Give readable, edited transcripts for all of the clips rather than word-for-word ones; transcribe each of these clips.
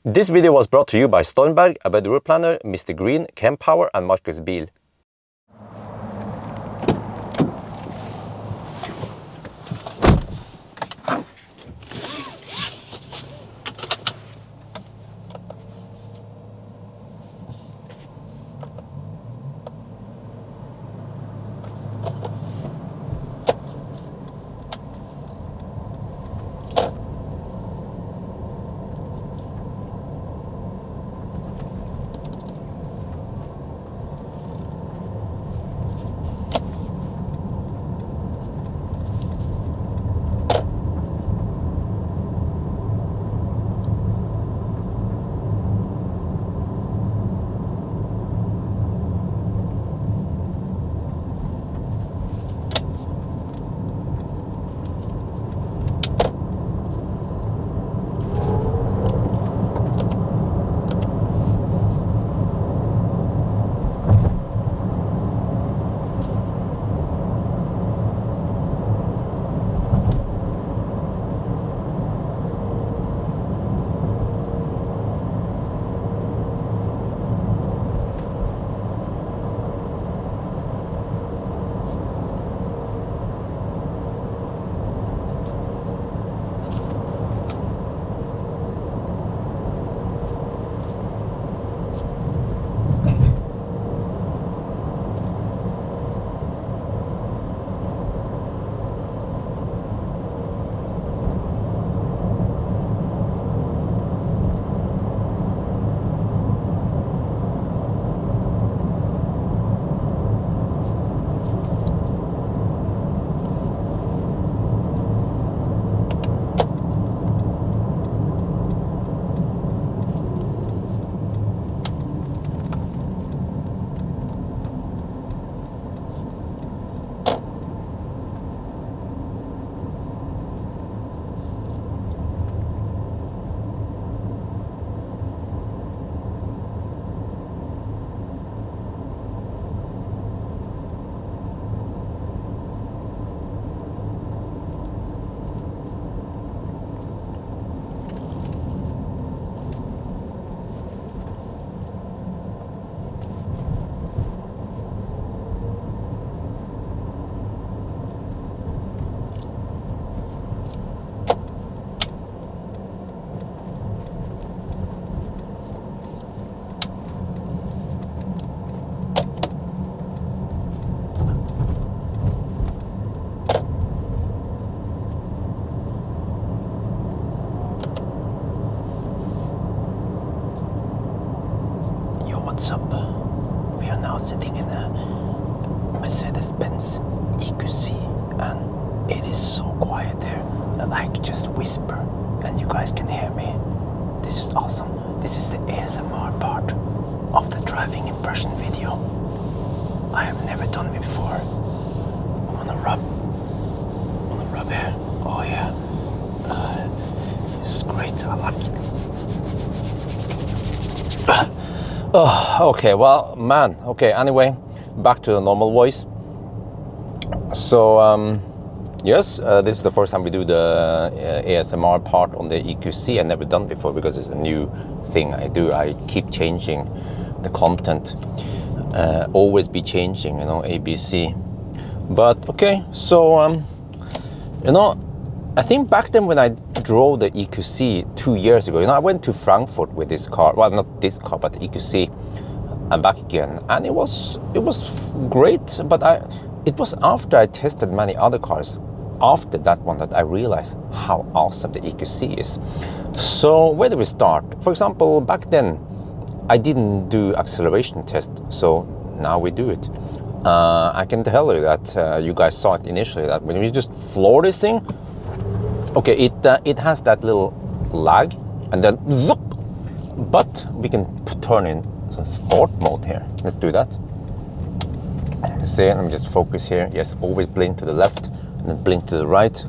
This video was brought to you by Stormberg, a route planner, MisterGreen, Kempower and Marcus Bil. What's up? We are now sitting in a Mercedes-Benz EQC and it is so quiet there that I can just whisper and you guys can hear me. This is awesome. This is the ASMR part of the driving impression video. I have never done it before. I wanna rub here. Oh yeah. This is great. I like it. Oh, okay, well, man, okay, anyway, back to the normal voice. So, yes, this is the first time we do the ASMR part on the EQC. I've never done before because it's a new thing I do. I keep changing the content, always be changing, you know, ABC. But, okay, so, you know, I think back then when I drove the EQC 2 years ago, you know, I went to Frankfurt with this car. Well, not this car, but the EQC, and back again. And it was great, but it was after I tested many other cars, after that one, that I realized how awesome the EQC is. So where do we start? For example, back then, I didn't do acceleration test, so now we do it. I can tell you that you guys saw it initially, that when we just floor this thing, okay, it has that little lag, and then zoop, but we can turn in some sport mode here. Let's do that. You see, let me just focus here. Yes, always blink to the left, and then blink to the right.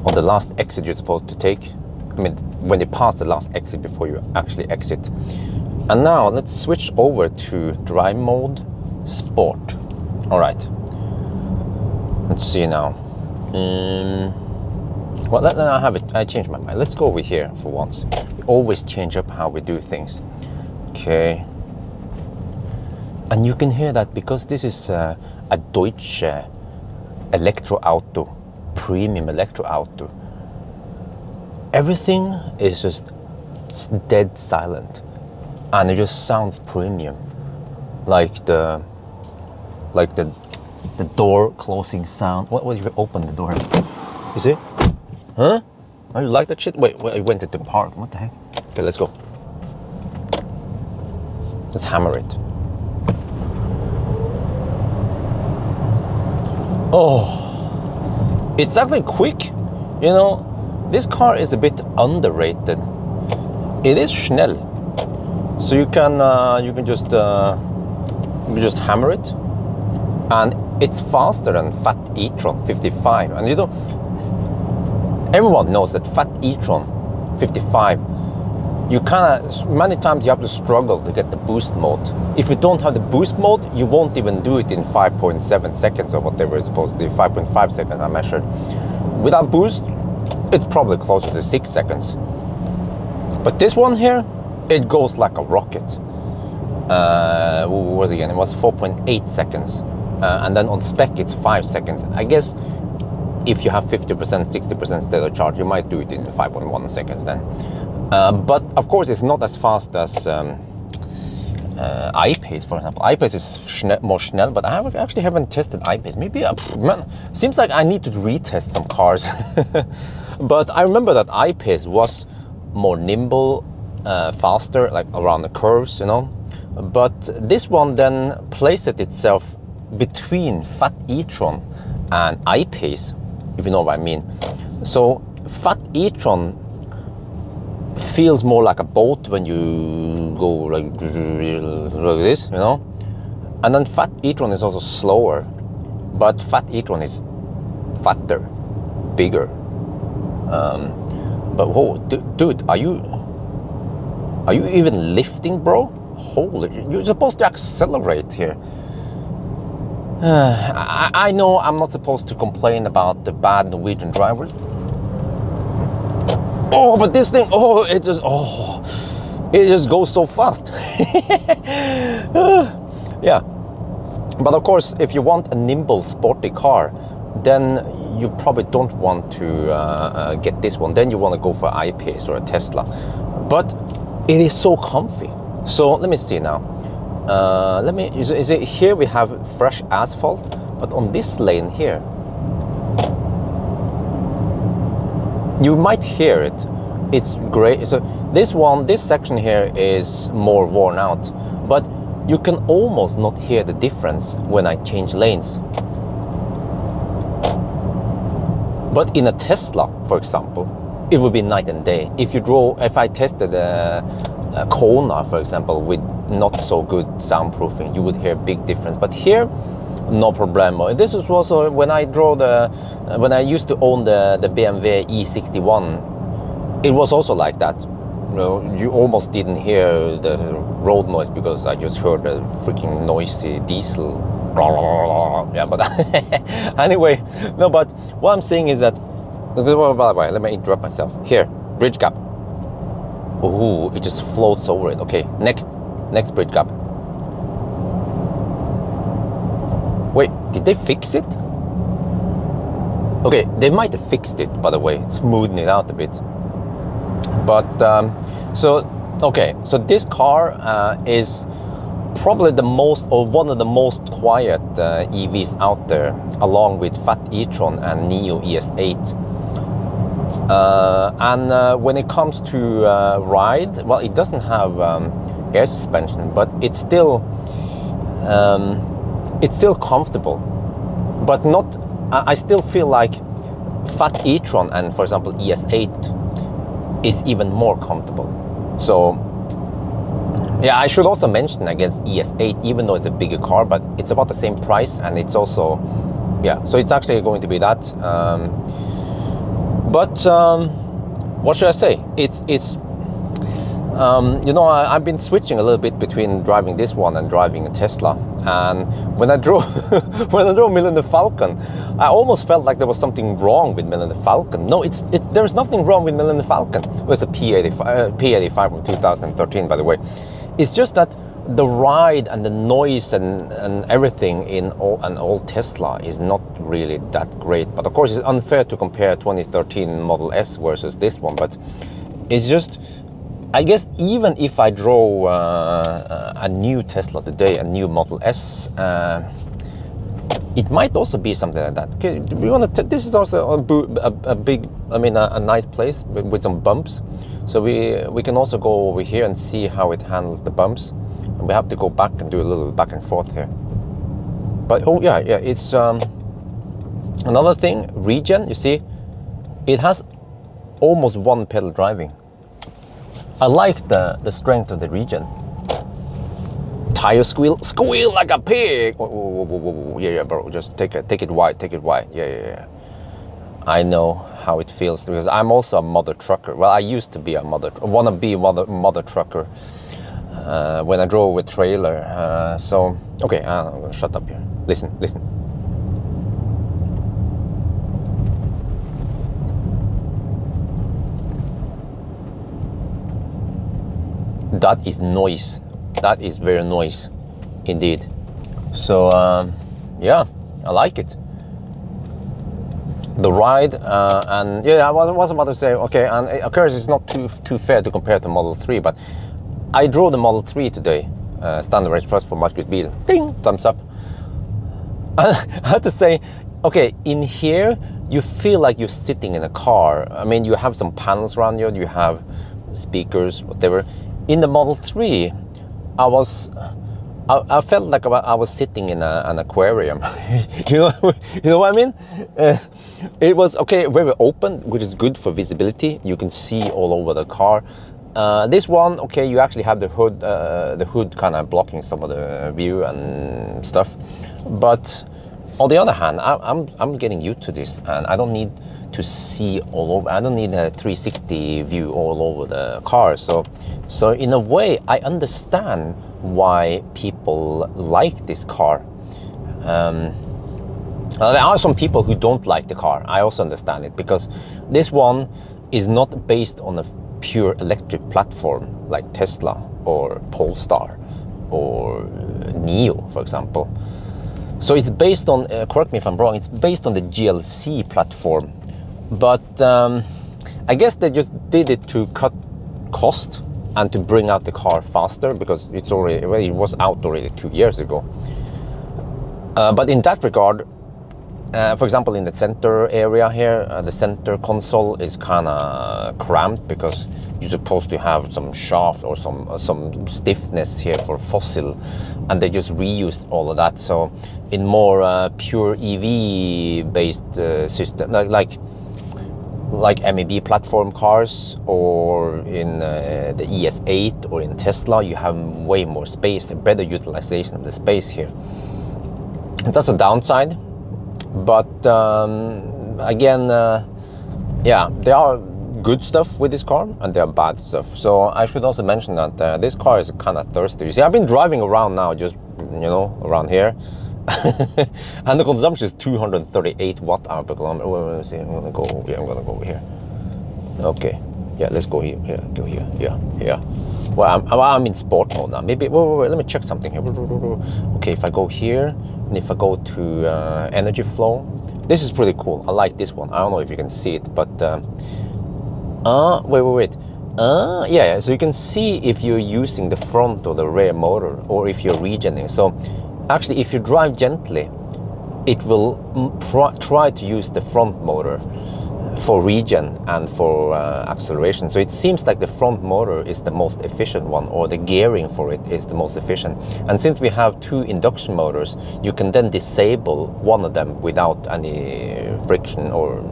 On the last exit you're supposed to take. I mean, when you pass the last exit before you actually exit. And now let's switch over to drive mode, sport. All right. Let's see now. Well, I have it I changed my mind. Let's go over here for once. We always change up how we do things. Okay. And you can hear that because this is a Deutsche Elektroauto, premium Elektroauto. Everything is just dead silent, and it just sounds premium, like the door closing sound. What if you open the door? You see? Huh? Oh, you like that shit? Wait, I went to the park. What the heck? Okay, let's go. Let's hammer it. Oh, it's actually quick. You know, this car is a bit underrated. It is schnell, so you can just hammer it, and it's faster than Fat e-tron 55. And you know, everyone knows that Fat e-tron 55, you many times you have to struggle to get the boost mode. If you don't have the boost mode, you won't even do it in 5.7 seconds or whatever it's supposed to do. 5.5 seconds I measured. Without boost, it's probably closer to 6 seconds. But this one here, it goes like a rocket. What was it again? It was 4.8 seconds. And then on spec, it's 5 seconds. I guess if you have 50%, 60% state of charge, you might do it in 5.1 seconds then. But of course, it's not as fast as I-Pace, for example. I-Pace is more schnell, but I actually haven't tested I-Pace. Maybe, man, seems like I need to retest some cars. But I remember that I-Pace was more nimble, faster, like around the curves, you know. But this one then placed itself between Fat e-tron and I-Pace, if you know what I mean. So Fat e-tron feels more like a boat when you go like this, you know. And then Fat e-tron is also slower, but Fat e-tron is fatter, bigger. But whoa, dude, are you even lifting, bro? Holy, you're supposed to accelerate here. I know I'm not supposed to complain about the bad Norwegian drivers. Oh, but this thing, it just goes so fast. Yeah. But of course, if you want a nimble, sporty car, then you probably don't want to get this one. Then you want to go for I-Pace or a Tesla. But it is so comfy. So let me see now. Is it here we have fresh asphalt, but on this lane here, you might hear it. It's great. So this section here is more worn out, but you can almost not hear the difference when I change lanes. But in a Tesla, for example, it would be night and day. If I tested a Kona, for example, with not so good soundproofing, you would hear a big difference. But here, no problemo. This was also when I used to own the BMW E61. It was also like that. You know, you almost didn't hear the road noise because I just heard a freaking noisy diesel. Yeah, but anyway, no. But what I'm saying is that, by the way, let me interrupt myself. Here, bridge gap. Ooh, it just floats over it. Okay, next bridge gap. Wait, did they fix it? Okay, they might have fixed it, by the way, smoothen it out a bit. But so this car is probably one of the most quiet EVs out there, along with Fat e-tron and Nio ES8. And when it comes to ride, well, it doesn't have air suspension, but it's still comfortable. But not. I still feel like Fat e-tron and, for example, ES8 is even more comfortable. So yeah, I should also mention against ES8, even though it's a bigger car, but it's about the same price, and it's also, yeah, so it's actually going to be that. But what should I say? It's You know, I've been switching a little bit between driving this one and driving a Tesla. And when I drove when I drove Nyland Falcon, I almost felt like there was something wrong with Nyland Falcon. No, there's nothing wrong with Nyland Falcon. It was a P85 from 2013, by the way. It's just that the ride and the noise and everything in an old Tesla is not really that great. But of course, it's unfair to compare 2013 Model S versus this one. But it's just, I guess even if I drove a new Tesla today, a new Model S, it might also be something like that. Okay, this is also a big, I mean, a nice place with some bumps. So we can also go over here and see how it handles the bumps. And we have to go back and do a little back and forth here. But oh yeah, it's another thing. Regen, you see, it has almost one pedal driving. I like the strength of the Regen. Tire squeal like a pig. Yeah, bro. Just take it wide. Yeah. I know how it feels because I'm also a mother trucker. Well, I used to be a mother trucker when I drove with trailer. So okay, I'm gonna shut up here. Listen. That is noise. That is very noise indeed. So yeah, I like it. The ride and yeah, I was about to say, okay, and of course it's not too fair to compare to Model 3, but I drove the Model 3 today, standard range plus for Marcus Bil. Ding, thumbs up. I have to say, okay, in here you feel like you're sitting in a car. I mean, you have some panels around you, you have speakers, whatever. In the Model 3, I felt like I was sitting in an aquarium. you know what I mean? It was okay, very open, which is good for visibility. You can see all over the car. This one, okay, you actually have the hood kind of blocking some of the view and stuff. But on the other hand, I'm getting used to this, and I don't need to see all over. I don't need a 360 view all over the car. So in a way, I understand why people like this car. There are some people who don't like the car. I also understand it because this one is not based on a pure electric platform like Tesla or Polestar or NIO, for example. So it's based on, correct me if I'm wrong, it's based on the GLC platform. But I guess they just did it to cut cost and to bring out the car faster because it was out already 2 years ago. But in that regard, for example, in the center area here, the center console is kind of cramped because you're supposed to have some shaft or some stiffness here for fossil, and they just reused all of that. So in more pure EV based system, like MEB platform cars, or in the ES8 or in Tesla, you have way more space, a better utilization of the space here. That's a downside, but again, yeah, there are good stuff with this car and there are bad stuff. So I should also mention that this car is kind of thirsty. You see, I've been driving around now, just around here. And the consumption is 238 watt hour per kilometer. Well, let's see, I'm gonna go over here. Okay, yeah, let's go here. Go here. Yeah. Well, I'm in sport mode now. Maybe wait, let me check something here. Okay, if I go here and if I go to energy flow, this is pretty cool. I like this one. I don't know if you can see it, but wait. Yeah. So you can see if you're using the front or the rear motor, or if you're regenerating. So actually, if you drive gently, it will try to use the front motor for regen and for acceleration. So it seems like the front motor is the most efficient one, or the gearing for it is the most efficient. And since we have two induction motors, you can then disable one of them without any friction or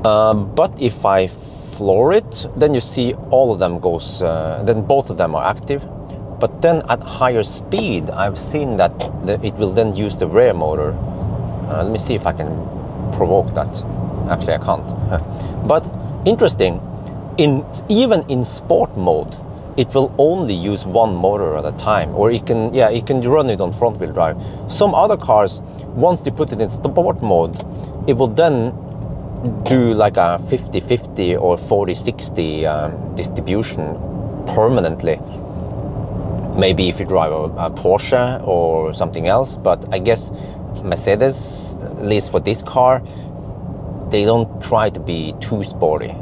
but if I floor it, then you see all of them goes, then both of them are active. But then at higher speed, I've seen that it will then use the rear motor. Let me see if I can provoke that. Actually, I can't. But interesting, even in sport mode, it will only use one motor at a time, or it can run it on front wheel drive. Some other cars, once you put it in sport mode, it will then do like a 50-50 or 40-60 distribution permanently. Maybe if you drive a Porsche or something else, but I guess Mercedes, at least for this car, they don't try to be too sporty.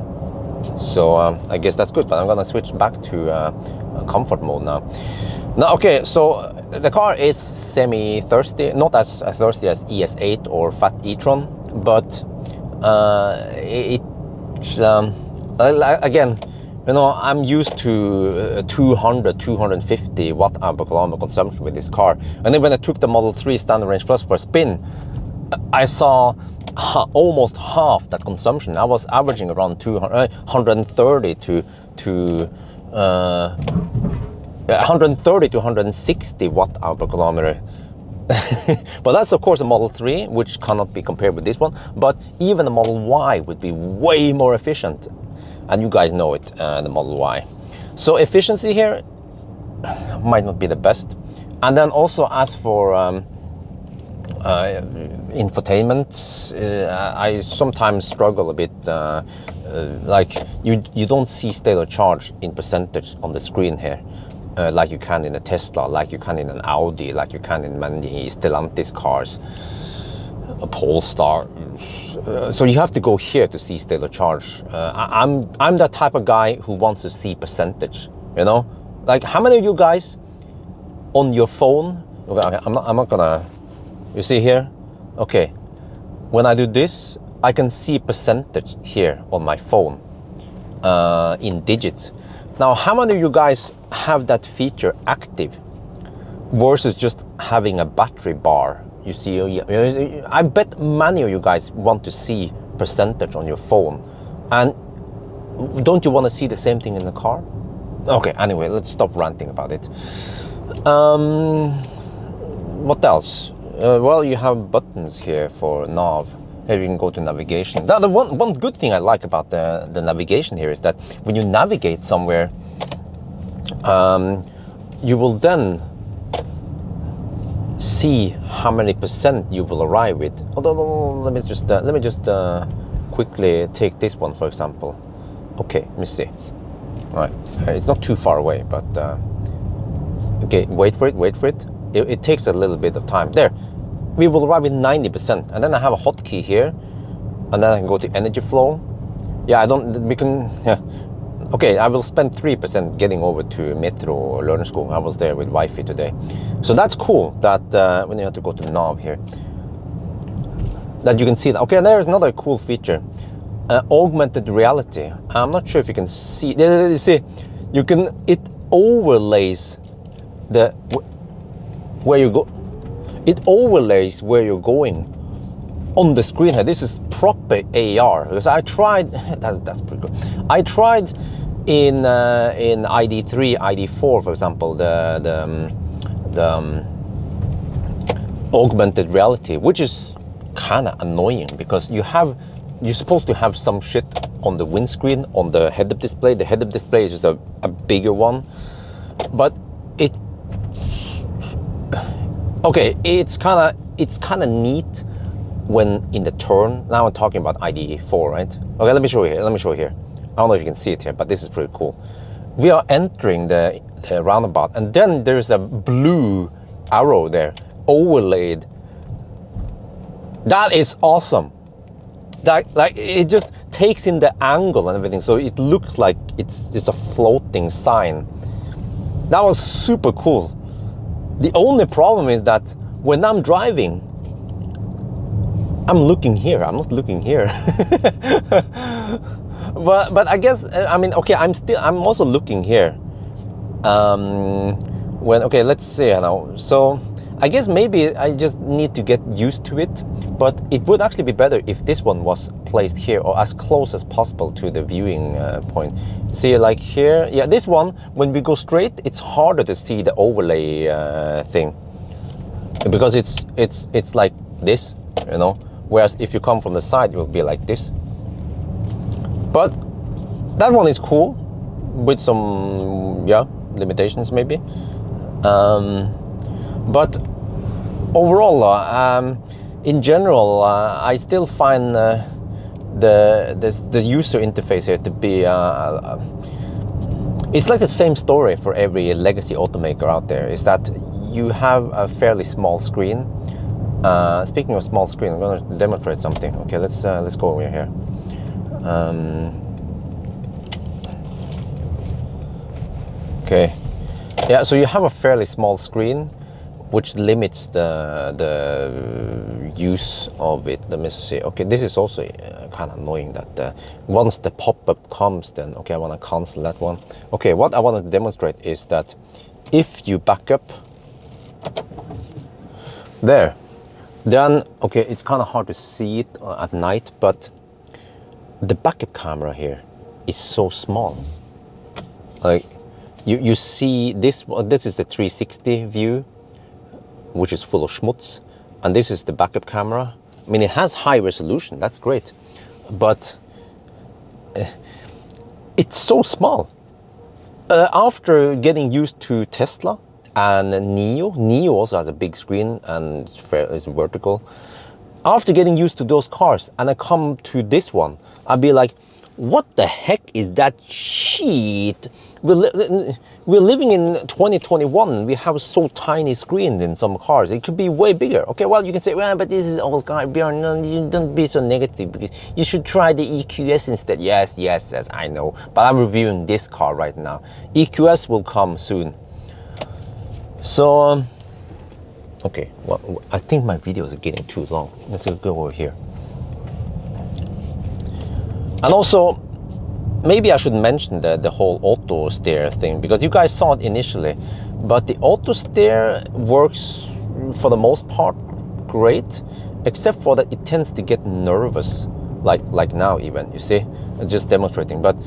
So I guess that's good, but I'm gonna switch back to comfort mode now. Now, okay, so the car is semi-thirsty, not as thirsty as ES8 or Fat e-tron, but again, you know, I'm used to 200-250 watt-hour per kilometer consumption with this car. And then when I took the Model 3 Standard Range Plus for a spin, I saw almost half that consumption. I was averaging around 130 to 160 watt-hour per kilometer. But that's of course a Model 3, which cannot be compared with this one. But even the Model Y would be way more efficient. And you guys know it, the Model Y. So efficiency here might not be the best. And then also as for infotainment, I sometimes struggle a bit. Like you don't see state of charge in percentage on the screen here, like you can in a Tesla, like you can in an Audi, like you can in many Stellantis cars, a Polestar. So you have to go here to see state of charge. I'm that type of guy who wants to see percentage. You know, like how many of you guys on your phone? Okay, I'm not gonna. You see here? Okay. When I do this, I can see percentage here on my phone in digits. Now, how many of you guys have that feature active versus just having a battery bar? You see, I bet many of you guys want to see percentage on your phone. And don't you want to see the same thing in the car? Okay, anyway, let's stop ranting about it. What else? Well, you have buttons here for nav. Here you can go to navigation. The one good thing I like about the navigation here is that when you navigate somewhere, you will then see how many percent you will arrive with. Although, let me just quickly take this one for example. Okay, let me see. All right, it's not too far away, but okay, wait for it. It takes a little bit of time. There, we will arrive with 90%, and then I have a hotkey here, and then I can go to energy flow. Yeah, okay, I will spend 3% getting over to Metro or Lørenskog. I was there with Wi-Fi today. So that's cool that when you have to go to nav here, that you can see that. Okay, and there's another cool feature, augmented reality. I'm not sure if you can see. You see, it overlays where you go. It overlays where you're going on the screen here. This is proper AR, because I tried. That's pretty good. I tried in ID3, ID4, for example, the augmented reality, which is kind of annoying because you're supposed to have some shit on the windscreen, on the head-up display. The head-up display is just a bigger one, but okay, it's kind of neat when in the turn. Now I'm talking about ID4, right? Okay, let me show you here. I don't know if you can see it here, but this is pretty cool. We are entering the roundabout, and then there's a blue arrow there, overlaid. That is awesome. Like it just takes in the angle and everything, so it looks like it's a floating sign. That was super cool. The only problem is that when I'm driving, I'm looking here. I'm not looking here. but I guess I mean, okay, I'm also looking here. Okay, let's see now. So I guess maybe I just need to get used to it. But it would actually be better if this one was placed here or as close as possible to the viewing point. See, like here, yeah, this one, when we go straight, it's harder to see the overlay thing because it's like this, you know. Whereas if you come from the side, it will be like this. But that one is cool, with some limitations maybe. But overall, in general, I still find the user interface here to be it's like the same story for every legacy automaker out there, is that you have a fairly small screen. Speaking of small screen, I'm going to demonstrate something. Okay, let's go over here. Okay, yeah, so you have a fairly small screen, which limits the use of it. Let me see. Okay, this is also kind of annoying that once the pop-up comes, then okay, I want to cancel that one. Okay, what I want to demonstrate is that if you back up there, then okay, it's kind of hard to see it at night, but the backup camera here is so small. Like you see this is the 360 view, which is full of schmutz, and this is the backup camera. I mean, it has high resolution, that's great, but it's so small. After getting used to Tesla and Nio also has a big screen and it's vertical. After getting used to those cars and I come to this one, I'd be like, what the heck is that shit? We're living in 2021. We have so tiny screens in some cars. It could be way bigger. Okay, well, you can say, well, but this is old car, Bjørn. No, you don't be so negative, because you should try the EQS instead. Yes, I know. But I'm reviewing this car right now. EQS will come soon. So, okay, well, I think my videos are getting too long. Let's go over here. And also, maybe I should mention the whole auto steer thing, because you guys saw it initially, but the auto steer works for the most part great, except for that it tends to get nervous, like now even, you see, just demonstrating. But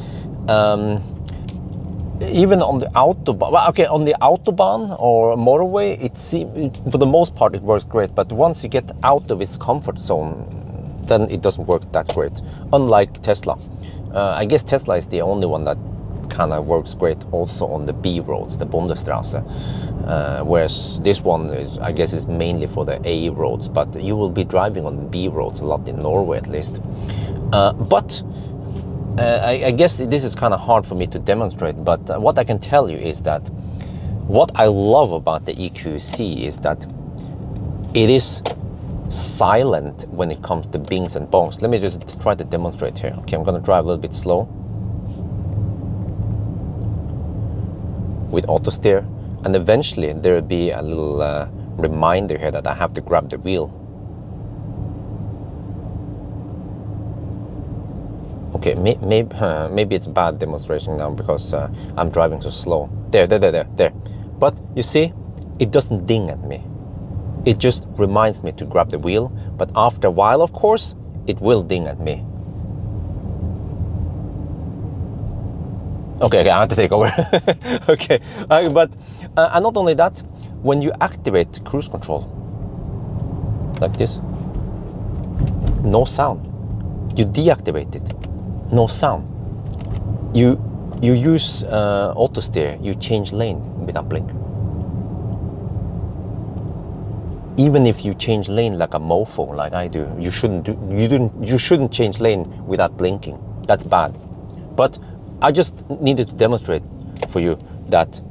even on the autobahn, well, okay, on the autobahn or motorway, it seems for the most part it works great, but once you get out of its comfort zone, then it doesn't work that great, unlike Tesla. I guess Tesla is the only one that kind of works great also on the B roads, the Bundesstraße, whereas this one is, I guess, is mainly for the A roads, but you will be driving on B roads a lot in Norway at least. But I guess this is kind of hard for me to demonstrate, but what I can tell you is that what I love about the EQC is that it is silent when it comes to bings and bongs. Let me just try to demonstrate here. Okay, I'm going to drive a little bit slow with auto steer, and eventually there will be a little reminder here that I have to grab the wheel. Okay, maybe it's a bad demonstration now because I'm driving so slow. There. But you see, it doesn't ding at me. It just reminds me to grab the wheel, but after a while, of course, it will ding at me. Okay, I have to take over. Okay, but and not only that, when you activate cruise control, like this, no sound. You deactivate it, no sound. You use auto steer, you change lane without blinker. Even if you change lane like a mofo, like I do, you shouldn't change lane without blinking. That's bad. But I just needed to demonstrate for you that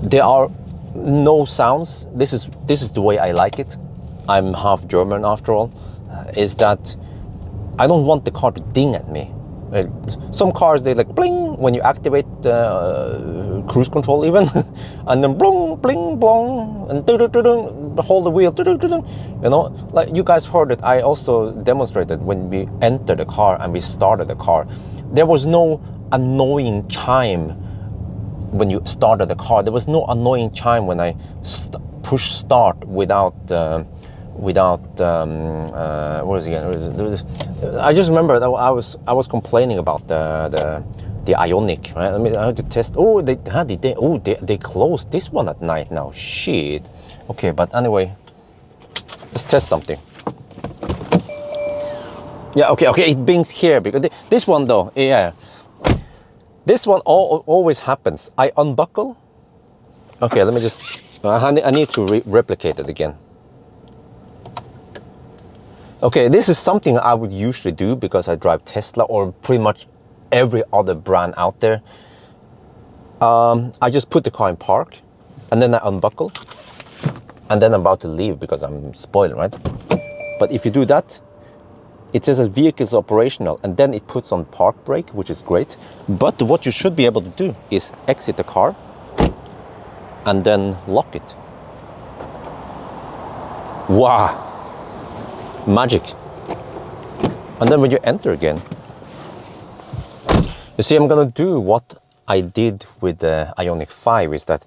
there are no sounds. This is the way I like it. I'm half German after all. Is that I don't want the car to ding at me. Some cars, they like bling when you activate cruise control even, and then bling, bling, blong, and hold the wheel, you know, like you guys heard it. I also demonstrated when we entered the car and we started the car. There was no annoying chime when you started the car. There was no annoying chime when I push start without what is it again? I just remember that I was complaining about the Ioniq, right? I had to test. Oh, they closed this one at night now. Shit. Okay, but anyway, let's test something. Yeah, okay, it bings here because this one though, yeah. This one always happens. I unbuckle. Okay, let me just, I need to replicate it again. Okay, this is something I would usually do because I drive Tesla or pretty much every other brand out there. I just put the car in park and then I unbuckle and then I'm about to leave because I'm spoiled, right? But if you do that, it says that vehicle is operational and then it puts on park brake, which is great. But what you should be able to do is exit the car and then lock it. Wow. Magic. And then when you enter again, you see I'm gonna do what I did with the Ioniq 5 is that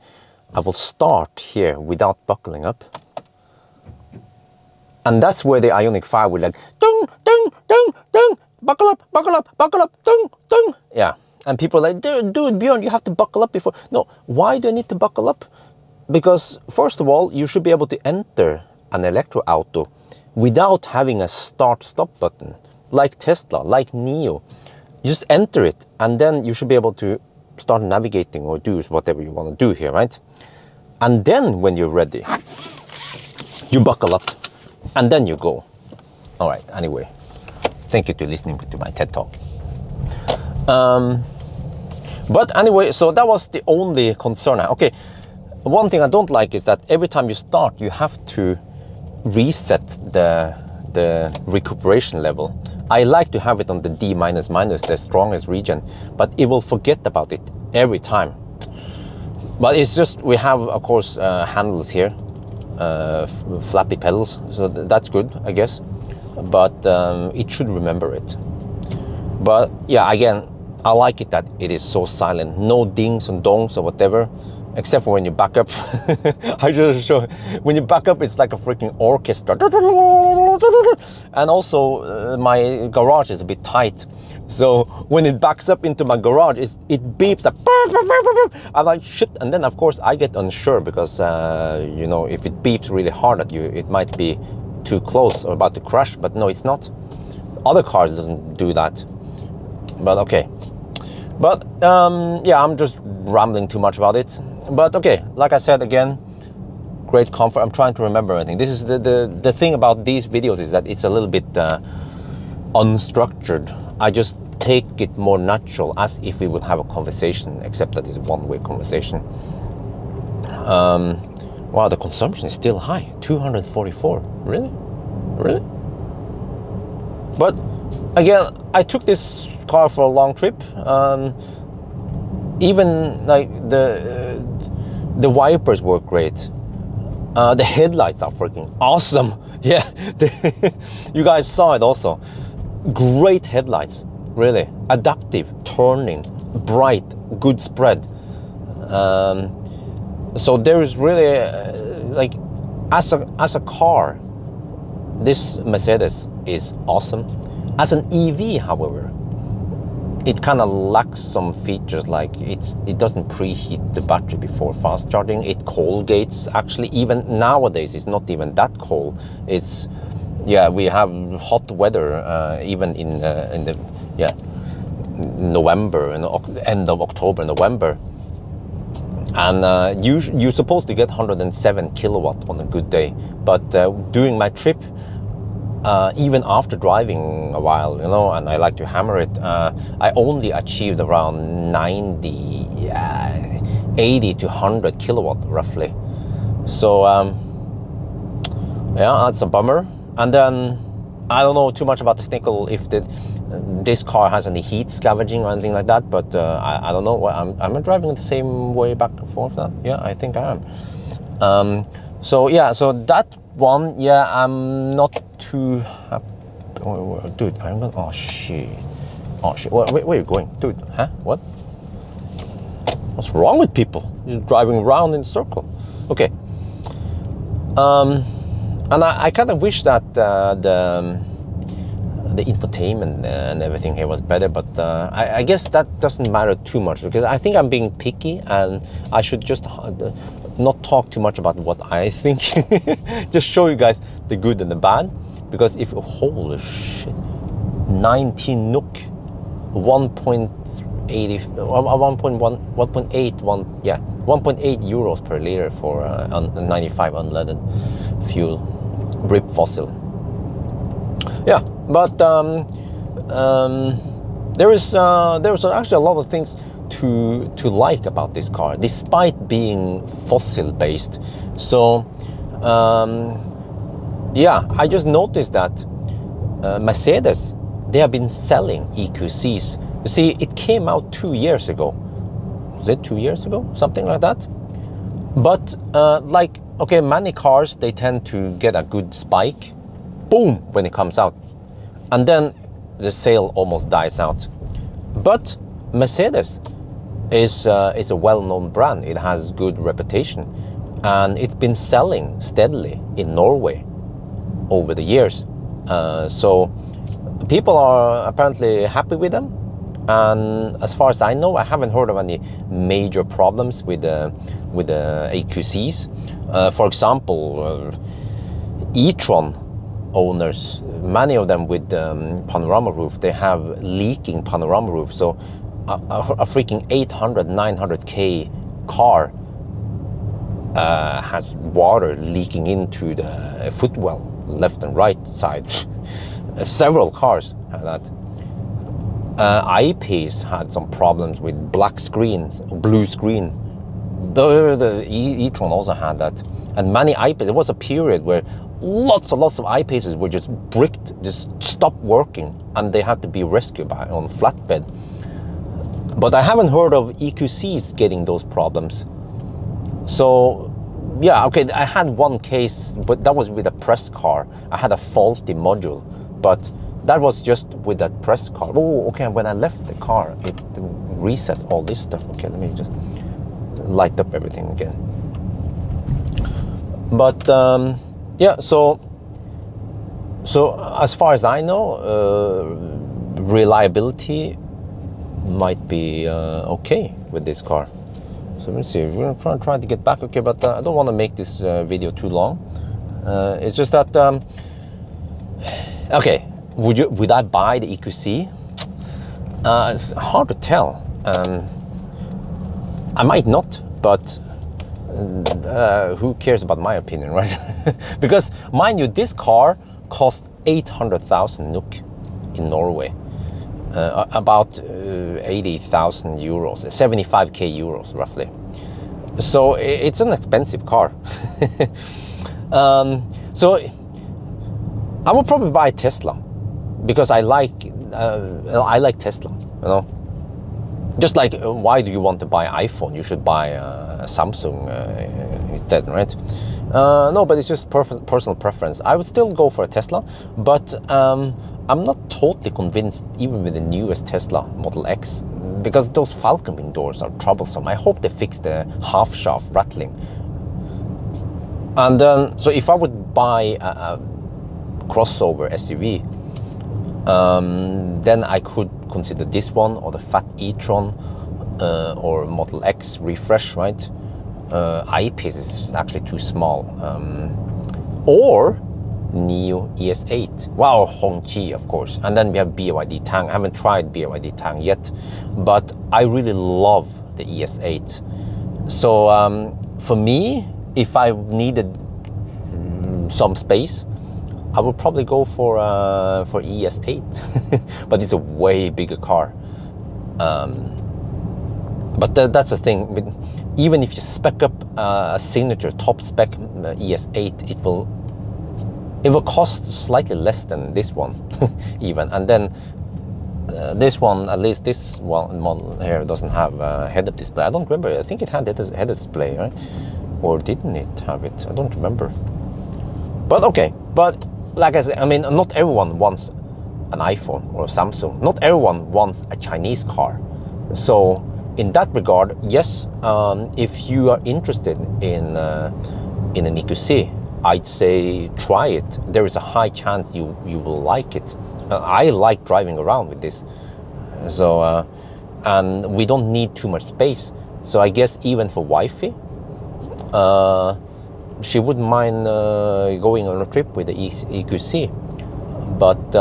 I will start here without buckling up. And that's where the Ioniq 5 will like, dung, dung, dung, dung, buckle up, dung, dung. Yeah, and people are like, dude, Bjørn, you have to buckle up before. No, why do I need to buckle up? Because first of all, you should be able to enter an electro auto without having a start-stop button, like Tesla, like NIO. You just enter it, and then you should be able to start navigating or do whatever you want to do here, right? And then when you're ready, you buckle up, and then you go. All right, anyway, thank you for listening to my TED Talk. But anyway, so that was the only concern. Okay, one thing I don't like is that every time you start, you have to reset the recuperation level. I like to have it on the D-, the strongest region, but it will forget about it every time. But it's just, we have, of course, handles here, flappy pedals, so that's good, I guess. But it should remember it. But yeah, again, I like it that it is so silent. No dings and dongs or whatever. Except for when you back up. I just show, when you back up, it's like a freaking orchestra. And also, my garage is a bit tight. So when it backs up into my garage, it beeps like, I'm like, shit. And then, of course, I get unsure because, you know, if it beeps really hard at you, it might be too close or about to crash. But no, it's not. Other cars doesn't do that. But okay. But yeah, I'm just rambling too much about it. But okay, like I said again, great comfort. I'm trying to remember everything. This is the thing about these videos is that it's a little bit unstructured. I just take it more natural, as if we would have a conversation, except that it's a one-way conversation. Wow, the consumption is still high, 244. Really? Really? But again, I took this car for a long trip. Even like the wipers work great. The headlights are freaking awesome. Yeah, you guys saw it also. Great headlights, really. Adaptive, turning, bright, good spread. So there is really, like, as a car, this Mercedes is awesome. As an EV, however, it kind of lacks some features, like it doesn't preheat the battery before fast charging. It cold gates, actually. Even nowadays, it's not even that cold. It's, yeah, we have hot weather even in the November, and end of October, November. And you're supposed to get 107 kilowatt on a good day. But during my trip, even after driving a while, you know, and I like to hammer it, I only achieved around 90, 80 to 100 kilowatt roughly. So yeah, that's a bummer. And then I don't know too much about technical, if this car has any heat scavenging or anything like that, but I don't know. I'm driving it the same way back and forth now. Yeah, I think I am. So yeah, so that one, yeah, I'm not too happy. Oh, dude, I'm gonna, oh shit. Where are you going? Dude, huh? What? What's wrong with people? You're driving around in a circle. Okay. And I kind of wish that the infotainment and everything here was better, but I guess that doesn't matter too much, because I think I'm being picky and I should just not talk too much about what I think. Just show you guys the good and the bad, because if, holy shit, 19 NOK, 1.80, 1.8 euros per liter for 95 unleaded fuel, RIP fossil. Yeah, but there was actually a lot of things to like about this car, despite being fossil based. So yeah, I just noticed that Mercedes, they have been selling EQCs. You see, it came out 2 years ago. Was it 2 years ago? Something like that. But like, okay, many cars, they tend to get a good spike, boom, when it comes out. And then the sale almost dies out. But Mercedes is a well-known brand. It has good reputation. And it's been selling steadily in Norway over the years. So people are apparently happy with them. And as far as I know, I haven't heard of any major problems with the EQCs. For example, e-tron owners, many of them with panorama roof, they have leaking panorama roof. So a freaking 800, 900K car has water leaking into the footwell, left and right side. Several cars have that. I-Pace had some problems with black screens, blue screen. The e-tron also had that. And many I-Paces, there was a period where lots of I-Paces were just bricked, just stopped working, and they had to be rescued on flatbed. But I haven't heard of EQCs getting those problems. So, yeah, okay, I had one case, but that was with a press car. I had a faulty module, but that was just with that press car. Oh, okay, when I left the car, it reset all this stuff. Okay, let me just light up everything again. But, yeah, so as far as I know, reliability might be okay with this car. So let me see, we're going to try to get back, okay, but I don't want to make this video too long. It's just that, okay, would I buy the EQC? It's hard to tell. I might not, but who cares about my opinion, right? Because, mind you, this car cost 800,000 NOK in Norway. About 80,000 euros, 75k euros roughly. So it's an expensive car. So I would probably buy Tesla because I like Tesla, you know. Just like, why do you want to buy iPhone? You should buy a Samsung instead, right? No, but it's just personal preference. I would still go for a Tesla, but I'm not totally convinced even with the newest Tesla Model X, because those Falcon wing doors are troublesome. I hope they fix the half shaft rattling. And then, so if I would buy a crossover SUV, then I could consider this one or the fat e-tron or Model X refresh, right? I-Pace is actually too small. Or Neo ES8. Wow, Hongqi, of course. And then we have BYD Tang. I haven't tried BYD Tang yet, but I really love the ES8. So for me, if I needed some space, I would probably go for ES8. But it's a way bigger car. But that's the thing. Even if you spec up a signature top spec ES8, it will cost slightly less than this one, even. And then this one, at least this one model here, doesn't have a head-up display. I don't remember. I think it had head-up display, right? Or didn't it have it? I don't remember. But okay. But like I said, I mean, not everyone wants an iPhone or a Samsung. Not everyone wants a Chinese car. So in that regard, yes, if you are interested in an EQC, I'd say try it. There is a high chance you will like it. I like driving around with this. So, and we don't need too much space. So I guess even for wifey, she wouldn't mind going on a trip with the EQC. But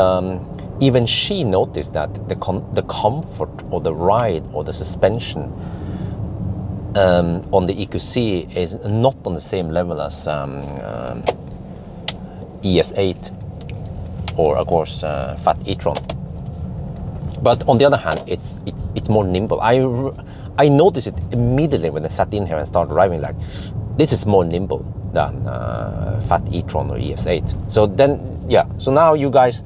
even she noticed that the comfort or the ride or the suspension on the EQC is not on the same level as ES8 or of course Fat e-tron. But on the other hand, it's more nimble. I noticed it immediately when I sat in here and started driving. Like, this is more nimble than Fat e-tron or ES8. So then, yeah. So now you guys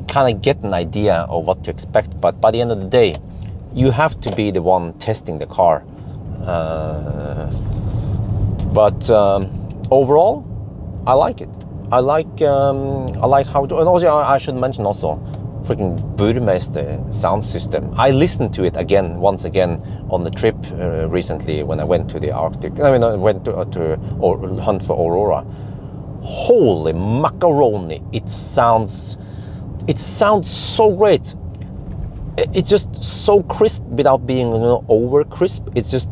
kind of get an idea of what to expect. But by the end of the day, you have to be the one testing the car. But overall, I like it. I like how to, and also I should mention also freaking Burmeister sound system. I listened to it once again on the trip recently when I went to the Arctic. I mean, I went to hunt for Aurora. Holy macaroni! It sounds so great. It's just so crisp without being, over crisp. It's just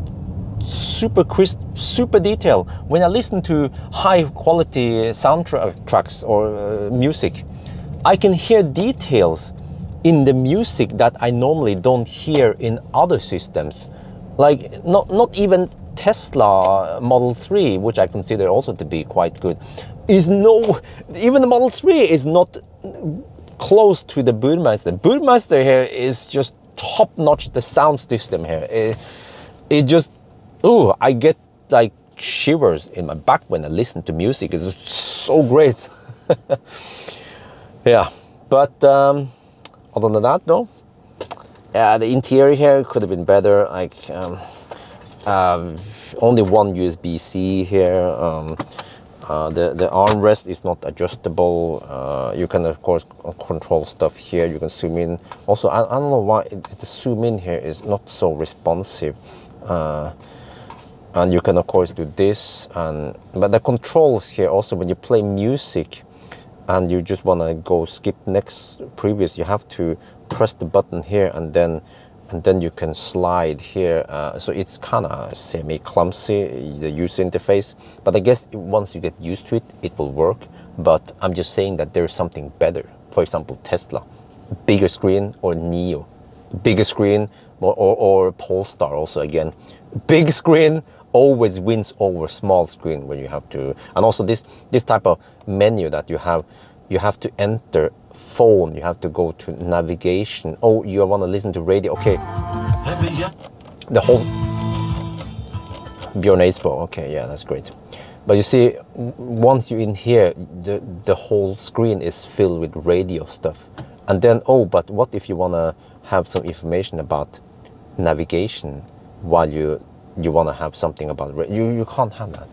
super crisp, super detailed. When I listen to high quality soundtracks or music, I can hear details in the music that I normally don't hear in other systems. Like not even Tesla Model 3, which I consider also to be quite good, even the Model 3 is not close to the Burmeister. Burmeister here is just top notch. The sound system here, it just, I get like shivers in my back when I listen to music. It's just so great. Yeah, but other than that, no. Yeah, the interior here could have been better. Like only one USB-C here. The armrest is not adjustable. You can of course control stuff here. You can zoom in. Also, I don't know why the zoom in here is not so responsive. And you can of course do this. But the controls here also, when you play music and you just want to go skip next previous, you have to press the button here and then you can slide here. So it's kind of semi-clumsy, the user interface. But I guess once you get used to it, it will work. But I'm just saying that there's something better. For example, Tesla, bigger screen, or Nio, bigger screen, or Polestar also again. Big screen always wins over small screen when you have to. And also this type of menu that you have to enter phone, you have to go to navigation. Oh, you want to listen to radio, okay. The whole Bjørn Eidsbo, okay, yeah, that's great. But you see, once you're in here, the whole screen is filled with radio stuff. And then, but what if you want to have some information about navigation while you want to have something about radio? You can't have that.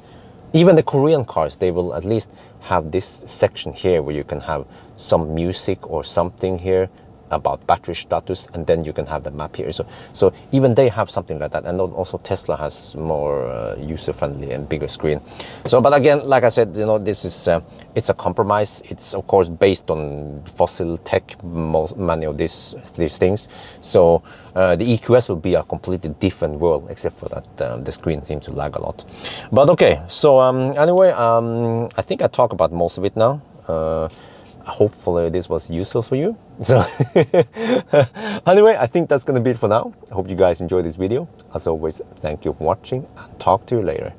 Even the Korean cars, they will at least have this section here where you can have some music or something here about battery status, and then you can have the map here. So even they have something like that. And also Tesla has more user-friendly and bigger screen. So, but again, like I said, this is it's a compromise. It's of course based on fossil tech, many of these things. So the EQS will be a completely different world, except for that the screen seems to lag a lot. But okay, so anyway, I think I talked about most of it now. Hopefully this was useful for you. So anyway, I think that's gonna be it for now. I hope you guys enjoyed this video. As always, thank you for watching, and talk to you later.